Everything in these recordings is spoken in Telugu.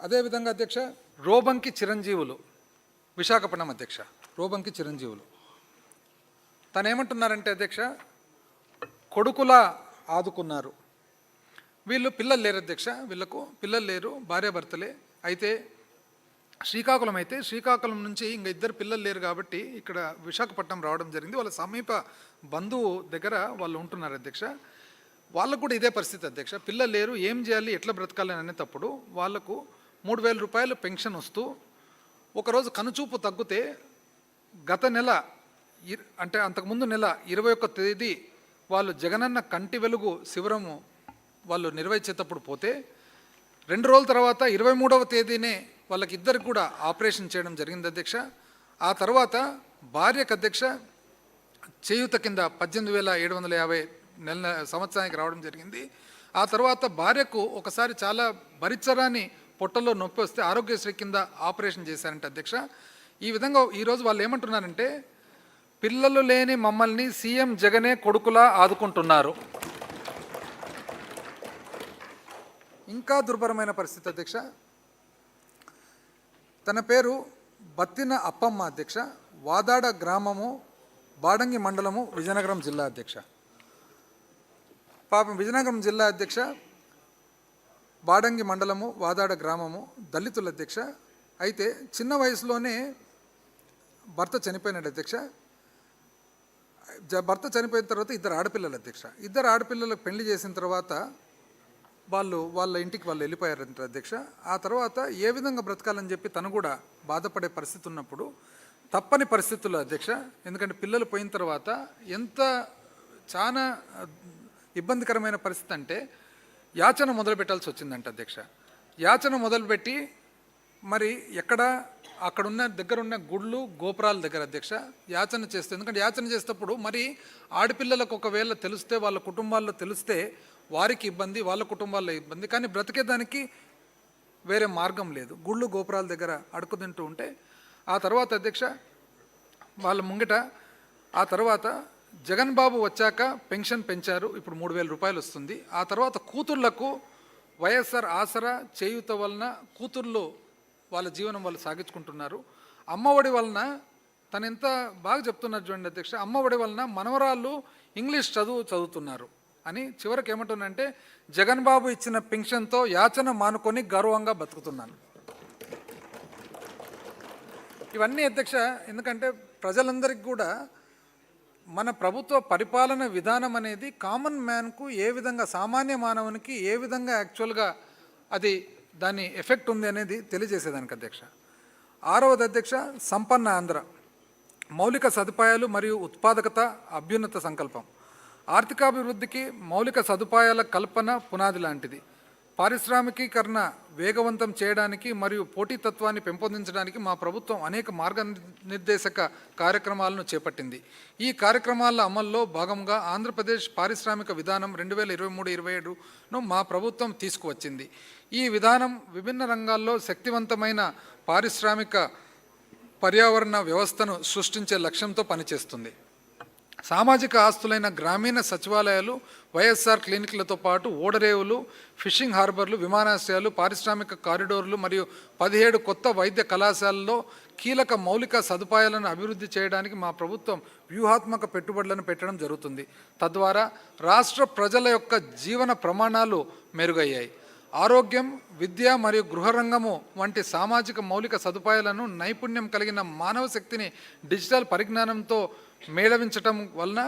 అదేవిధంగా అధ్యక్ష రోబంకి చిరంజీవులు విశాఖపట్నం అధ్యక్ష రోబంకి చిరంజీవులు తను ఏమంటున్నారంటే అధ్యక్ష కొడుకులా ఆదుకున్నారు. వీళ్ళు పిల్లలు లేరు అధ్యక్ష, వీళ్ళకు పిల్లలు లేరు, భార్యాభర్తలే. అయితే శ్రీకాకుళం నుంచి ఇంకా ఇద్దరు పిల్లలు లేరు కాబట్టి ఇక్కడ విశాఖపట్నం రావడం జరిగింది. వాళ్ళ సమీప బంధువు దగ్గర వాళ్ళు ఉంటున్నారు అధ్యక్ష. వాళ్ళకు కూడా ఇదే పరిస్థితి అధ్యక్ష, పిల్లలు లేరు, ఏం చేయాలి, ఎట్లా బ్రతకాలి అనేటప్పుడు వాళ్ళకు 3,000 రూపాయలు పెన్షన్ వస్తూ ఒకరోజు కనుచూపు తగ్గితే గత నెల అంటే అంతకుముందు నెల 21వ తేదీ వాళ్ళు జగనన్న కంటి వెలుగు శిబిరము వాళ్ళు నిర్వహించేటప్పుడు పోతే 2 రోజుల తర్వాత 23వ తేదీనే వాళ్ళకి ఇద్దరికి కూడా ఆపరేషన్ చేయడం జరిగింది అధ్యక్ష. ఆ తర్వాత భార్యకు అధ్యక్ష చేయూత కింద 18,750 సంవత్సరానికి రావడం జరిగింది. ఆ తర్వాత భార్యకు ఒకసారి చాలా భరించరాని పొట్టలో నొప్పి వస్తే ఆరోగ్యశ్రీ కింద ఆపరేషన్ చేశారంట అధ్యక్ష. ఈ విధంగా ఈరోజు వాళ్ళు ఏమంటున్నారంటే పిల్లలు లేని మమ్మల్ని సీఎం జగనే కొడుకులా ఆదుకుంటున్నారు. ఇంకా దుర్భరమైన పరిస్థితి అధ్యక్ష. తన పేరు బత్తిన అప్పమ్మ అధ్యక్ష, వాదాడ గ్రామము, బాడంగి మండలము, విజయనగరం జిల్లా అధ్యక్ష. పాపం విజయనగరం జిల్లా అధ్యక్ష, బాడంగి మండలము, వాదాడ గ్రామము, దళితుల అధ్యక్ష. అయితే చిన్న వయసులోనే భర్త చనిపోయినాడు అధ్యక్ష. భర్త చనిపోయిన తర్వాత ఇద్దరు ఆడపిల్లలు అధ్యక్ష. ఇద్దరు ఆడపిల్లలకు పెళ్లి చేసిన తర్వాత వాళ్ళ ఇంటికి వాళ్ళు వెళ్ళిపోయారంట అధ్యక్ష. ఆ తర్వాత ఏ విధంగా బ్రతకాలని చెప్పి తను కూడా బాధపడే పరిస్థితి ఉన్నప్పుడు తప్పని పరిస్థితుల్లో అధ్యక్ష, ఎందుకంటే పిల్లలు పోయిన తర్వాత ఎంత చాలా ఇబ్బందికరమైన పరిస్థితి అంటే యాచన మొదలుపెట్టాల్సి వచ్చిందంట అధ్యక్ష. యాచన మొదలుపెట్టి మరి అక్కడున్న దగ్గరున్న గుళ్ళు గోపురాల దగ్గర అధ్యక్ష యాచన చేస్తే, ఎందుకంటే యాచన చేసేటప్పుడు మరి ఆడపిల్లలకు ఒకవేళ తెలిస్తే వాళ్ళ కుటుంబాల్లో తెలిస్తే వారికి ఇబ్బంది, వాళ్ళ కుటుంబాల్లో ఇబ్బంది, కానీ బ్రతికేదానికి వేరే మార్గం లేదు. గుళ్ళు గోపురాల దగ్గర అడుగు తింటూ ఉంటే ఆ తర్వాత అధ్యక్ష వాళ్ళ ముంగిట ఆ తర్వాత జగన్ బాబు వచ్చాక పెన్షన్ పెంచారు, ఇప్పుడు 3,000 రూపాయలు వస్తుంది. ఆ తర్వాత కూతుర్లకు వైఎస్ఆర్ ఆసరా చేయూత వలన కూతుర్లు వాళ్ళ జీవనం వాళ్ళు సాగించుకుంటున్నారు. అమ్మఒడి వలన తను ఎంత బాగా చెప్తున్నారు చూడండి అధ్యక్ష, అమ్మఒడి వలన మనవరాళ్ళు ఇంగ్లీష్ చదువుతున్నారు అని. చివరికి ఏమంటున్నానంటే జగన్ బాబు ఇచ్చిన పెన్షన్తో యాచన మానుకొని గర్వంగా బతుకుతున్నాను. ఇవన్నీ అధ్యక్ష ఎందుకంటే ప్రజలందరికీ కూడా మన ప్రభుత్వ పరిపాలన విధానం అనేది కామన్ మ్యాన్కు ఏ విధంగా, సామాన్య మానవునికి ఏ విధంగా యాక్చువల్గా అది దాని ఎఫెక్ట్ ఉంది అనేది తెలియజేసేదానికి అధ్యక్ష. 6వది అధ్యక్ష సంపన్న ఆంధ్ర, మౌలిక సదుపాయాలు మరియు ఉత్పాదకత అభ్యున్నత సంకల్పం. ఆర్థికాభివృద్ధికి మౌలిక సదుపాయాల కల్పన పునాది లాంటిది. పారిశ్రామికీకరణ వేగవంతం చేయడానికి మరియు పోటీతత్వాన్ని పెంపొందించడానికి మా ప్రభుత్వం అనేక మార్గనిర్దేశక కార్యక్రమాలను చేపట్టింది. ఈ కార్యక్రమాల అమల్లో భాగంగా ఆంధ్రప్రదేశ్ పారిశ్రామిక విధానం 2023-27ను మా ప్రభుత్వం తీసుకువచ్చింది. ఈ విధానం విభిన్న రంగాల్లో శక్తివంతమైన పారిశ్రామిక పర్యావరణ వ్యవస్థను సృష్టించే లక్ష్యంతో పనిచేస్తుంది. సామాజిక ఆస్తులైన గ్రామీణ సచివాలయాలు, వైఎస్ఆర్ క్లినిక్లతో పాటు ఓడరేవులు, ఫిషింగ్ హార్బర్లు, విమానాశ్రయాలు, పారిశ్రామిక కారిడోర్లు మరియు 17 కొత్త వైద్య కళాశాలల్లో కీలక మౌలిక సదుపాయాలను అభివృద్ధి చేయడానికి మా ప్రభుత్వం వ్యూహాత్మక పెట్టుబడులను పెట్టడం జరుగుతుంది. తద్వారా రాష్ట్ర ప్రజల యొక్క జీవన ప్రమాణాలు మెరుగయ్యాయి. ఆరోగ్యం, విద్య మరియు గృహరంగము వంటి సామాజిక మౌలిక సదుపాయాలను నైపుణ్యం కలిగిన మానవ శక్తిని డిజిటల్ పరిజ్ఞానంతో మేళవించటం వలన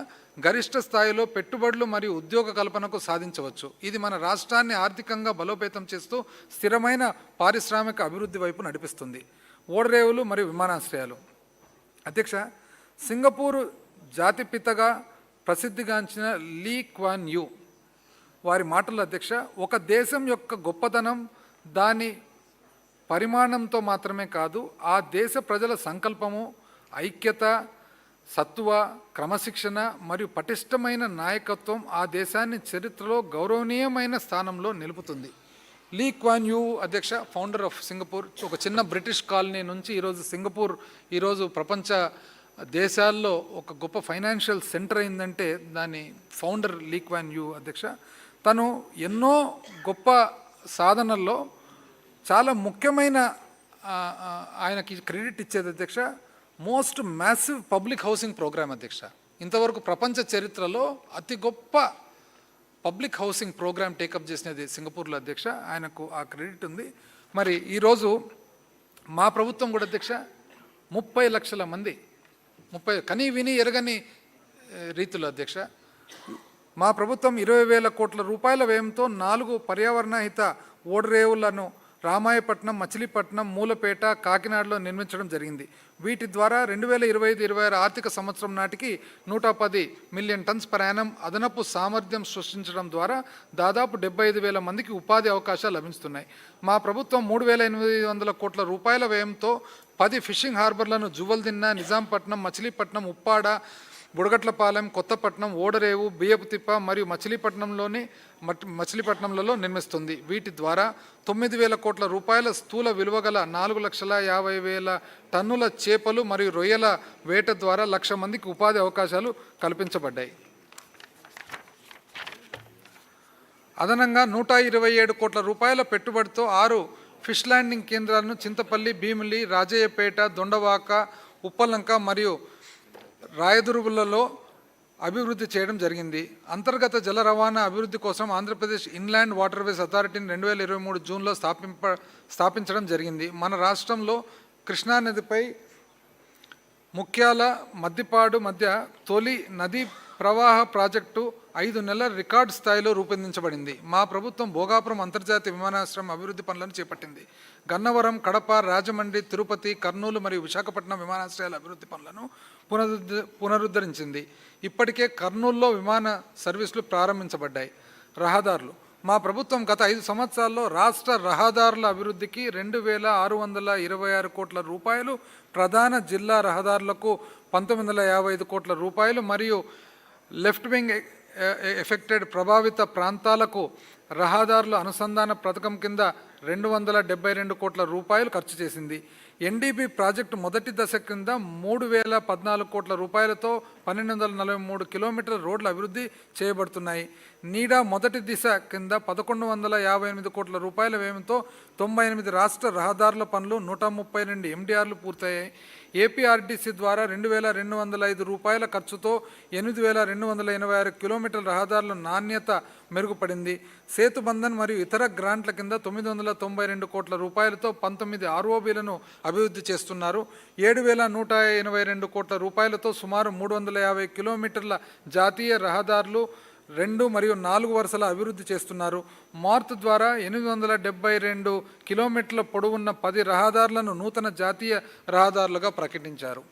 గరిష్ట స్థాయిలో పెట్టుబడులు మరియు ఉద్యోగ కల్పనకు సాధించవచ్చు. ఇది మన రాష్ట్రాన్ని ఆర్థికంగా బలోపేతం చేస్తూ స్థిరమైన పారిశ్రామిక అభివృద్ధి వైపు నడిపిస్తుంది. ఓడరేవులు మరియు విమానాశ్రయాలు అధ్యక్ష, సింగపూర్ జాతిపితగా ప్రసిద్ధిగాంచిన లీ క్వాన్ యూ వారి మాటలు అధ్యక్ష, ఒక దేశం యొక్క గొప్పతనం దాని పరిమాణంతో మాత్రమే కాదు, ఆ దేశ ప్రజల సంకల్పము, ఐక్యత, సత్వ, క్రమశిక్షణ మరియు పటిష్టమైన నాయకత్వం ఆ దేశాన్ని చరిత్రలో గౌరవనీయమైన స్థానంలో నిలుపుతుంది. లీ క్వాన్ యూ అధ్యక్ష, ఫౌండర్ ఆఫ్ సింగపూర్. ఒక చిన్న బ్రిటిష్ కాలనీ నుంచి ఈరోజు సింగపూర్ ఈరోజు ప్రపంచ దేశాల్లో ఒక గొప్ప ఫైనాన్షియల్ సెంటర్ అయిందంటే దాని ఫౌండర్ లీ క్వాన్ యూ అధ్యక్ష. తను ఎన్నో గొప్ప సాధనల్లో చాలా ముఖ్యమైన ఆయనకి క్రెడిట్ ఇచ్చేది అధ్యక్ష, most massive public housing program అధ్యక్ష. ఇంతవరకు ప్రపంచ చరిత్రలో అతి గొప్ప పబ్లిక్ హౌసింగ్ ప్రోగ్రామ్ టేకప్ చేసినది సింగపూర్లో అధ్యక్ష. ఆయనకు ఆ క్రెడిట్ ఉంది. మరి ఈరోజు మా ప్రభుత్వం కూడా అధ్యక్ష 30 లక్షల మంది, కనీ విని ఎరగని రీతిలో అధ్యక్ష మా ప్రభుత్వం 20,000 కోట్ల రూపాయల వ్యయంతో 4 పర్యావరణహిత ఓడరేవులను రామాయపట్నం, మచిలీపట్నం, మూలపేట, కాకినాడలో నిర్మించడం జరిగింది. వీటి ద్వారా 2025-26 ఆర్థిక సంవత్సరం నాటికి 110 మిలియన్ టన్స్ పర్ యానం అదనపు సామర్థ్యం సృష్టించడం ద్వారా దాదాపు 75,000 మందికి ఉపాధి అవకాశాలు లభిస్తున్నాయి. మా ప్రభుత్వం 3,800 కోట్ల రూపాయల వ్యయంతో 10 ఫిషింగ్ హార్బర్లను జువల్దిన్న, నిజాంపట్నం, మచిలీపట్నం, ఉప్పాడ, బుడగట్లపాలెం, కొత్తపట్నం, ఓడరేవు, బియ్యపుతిప్ప మరియు మచిలీపట్నంలలో నిర్మిస్తుంది. వీటి ద్వారా 9,000 కోట్ల రూపాయల స్థూల విలువగల 4,50,000 టన్నుల చేపలు మరియు రొయ్యల వేట ద్వారా 1,00,000 మందికి ఉపాధి అవకాశాలు కల్పించబడ్డాయి. అదనంగా 127 కోట్ల రూపాయల పెట్టుబడితో 6 ఫిష్ ల్యాండింగ్ కేంద్రాలను చింతపల్లి, భీమిలి, రాజయ్యపేట, దొండవాక, ఉప్పలంక మరియు రాయదుర్గులలో అభివృద్ధి చేయడం జరిగింది. అంతర్గత జల రవాణా అభివృద్ధి కోసం ఆంధ్రప్రదేశ్ ఇన్లాండ్ వాటర్వేస్ అథారిటీని 2023 జూన్లో స్థాపించడం జరిగింది. మన రాష్ట్రంలో కృష్ణానదిపై ముఖ్యాల, మద్దిపాడు మధ్య తొలి నదీ ప్రవాహ ప్రాజెక్టు 5 నెలల రికార్డు స్థాయిలో రూపొందించబడింది. మా ప్రభుత్వం భోగాపురం అంతర్జాతీయ విమానాశ్రయం అభివృద్ధి పనులను చేపట్టింది. గన్నవరం, కడప, రాజమండ్రి, తిరుపతి, కర్నూలు మరియు విశాఖపట్నం విమానాశ్రయాల అభివృద్ధి పనులను పునరుద్ధరించింది. ఇప్పటికే కర్నూలులో విమాన సర్వీసులు ప్రారంభించబడ్డాయి. రహదారులు మా ప్రభుత్వం గత 5 సంవత్సరాల్లో రాష్ట్ర రహదారుల అభివృద్ధికి 2,626 కోట్ల రూపాయలు, ప్రధాన జిల్లా రహదారులకు 1,955 కోట్ల రూపాయలు మరియు లెఫ్ట్ వింగ్ ఎఫెక్టెడ్ ప్రభావిత ప్రాంతాలకు రహదారుల అనుసంధాన పథకం కింద 272 కోట్ల రూపాయలు ఖర్చు చేసింది. ఎన్డీపీ ప్రాజెక్టు మొదటి దశ కింద 3,014 కోట్ల రూపాయలతో 1,243 కిలోమీటర్ల రోడ్లు అభివృద్ధి చేయబడుతున్నాయి. నీడా మొదటి దిశ కింద 1,158 కోట్ల రూపాయల వ్యయంతో 98 రాష్ట్ర రహదారుల పనులు, 132 ఎండిఆర్లు పూర్తయ్యాయి. ఏపీఆర్టీసీ ద్వారా 2,205 రూపాయల ఖర్చుతో 8,286 కిలోమీటర్ల రహదారుల నాణ్యత మెరుగుపడింది. సేతుబంధన్ మరియు ఇతర గ్రాంట్ల కింద 992 కోట్ల రూపాయలతో 19 ఆర్ఓబీలను అభివృద్ధి చేస్తున్నారు. 7,182 కోట్ల రూపాయలతో సుమారు 350 కిలోమీటర్ల జాతీయ రహదారులు 2 మరియు 4 వరుసల అభివృద్ధి చేస్తున్నారు. మార్త్ ద్వారా 872 కిలోమీటర్ల పొడవున్న 10 రహదారులను నూతన జాతీయ రహదారులుగా ప్రకటించారు.